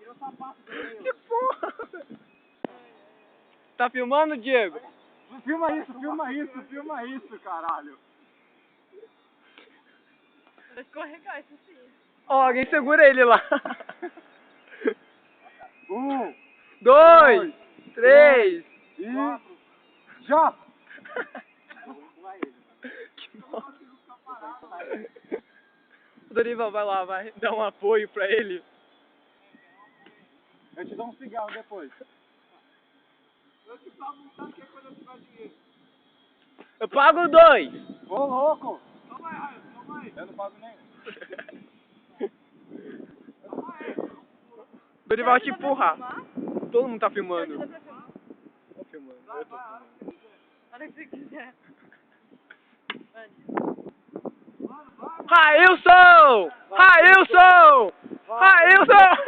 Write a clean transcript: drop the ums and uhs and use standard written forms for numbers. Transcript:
Tira o sapato também, Que porra! Tá filmando, Diego? Filma isso, caralho. Vai escorregar isso sim. Ó, alguém segura ele lá. 1, 2, 3. e... Já! Que bosta. Dorival, vai lá, vai. Dá um apoio pra ele. Eu te dou um cigarro depois. Eu te pago um tanque quando eu tiver dinheiro. Eu pago 2. Ô, louco! Toma aí. Eu não pago nenhum. Dorival te empurrar. Filmar? Todo mundo tá filmando. Ajuda pra filmar. Tô filmando. Eu tô filmando. A hora que você quiser. Vai. Railson! Railson! Railson!